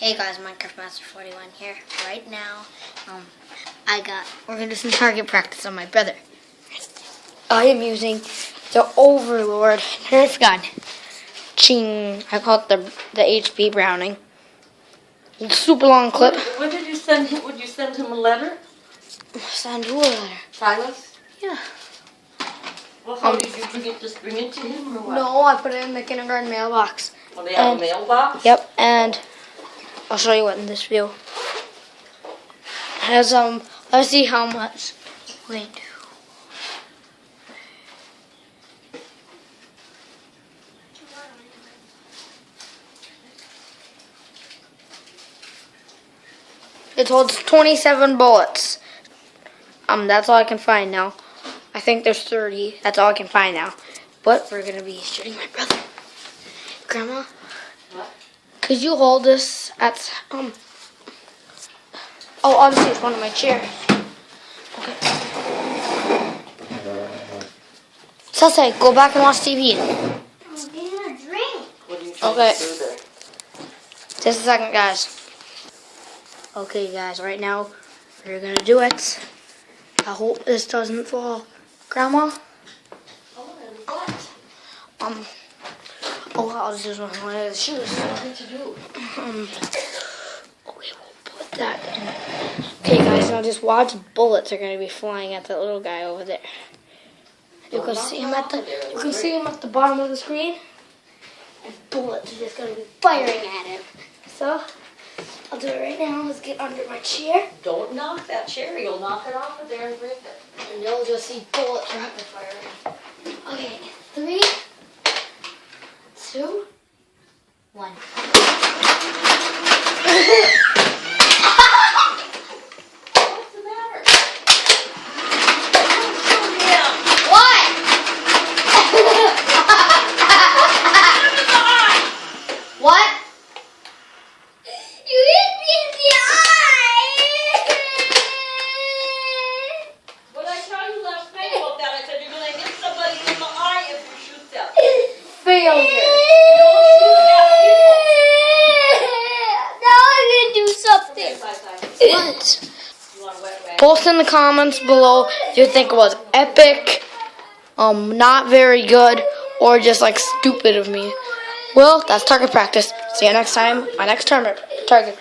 Hey guys, Minecraft Master 41 here. Right now, we're gonna do some target practice on my brother. I am using the Overlord Nerf gun. Ching! I call it the HP Browning. Super long clip. When did you send him? Would you send him a letter? Send who a letter? Silas? Yeah. Well, how did you bring it? Just bring it to him, or what? No, I put it in the kindergarten mailbox. Oh, they have a mailbox? Yep, and I'll show you what in this view. It has let's see how much. Wait. It holds 27 bullets. That's all I can find now. I think there's 30. That's all I can find now. But we're gonna be shooting my brother. Grandma, What? could you hold this at Oh, obviously it's one of my chairs. Okay. Sase, go back and watch TV. I'm getting a drink. What are you trying Okay. to do there? Just a second, guys. Okay, guys, right now we're gonna do it. I hope this doesn't fall. Grandma? I'll just use one of the shoes. What did you do? Okay, we'll put that in. Okay, guys, now just watch. Bullets are gonna be flying at that little guy over there. You can see him at the bottom of the screen. And bullets are just gonna be firing at him. So I'll do it right now. Let's get under my chair. Don't knock that chair. You'll knock it off of there and break it. And you'll just see bullets rapid firing. Okay, 3, 2, 1. What's the matter? What? What? You hit me in the eye. What did I tell you last night about that? I said you're going to hit somebody in the eye if you shoot them. Failure. Now I'm gonna do something. What? You want a wet rag? Post in the comments below if you think it was epic, not very good, or just like stupid of me. Well, that's target practice. See you next time. My next target practice.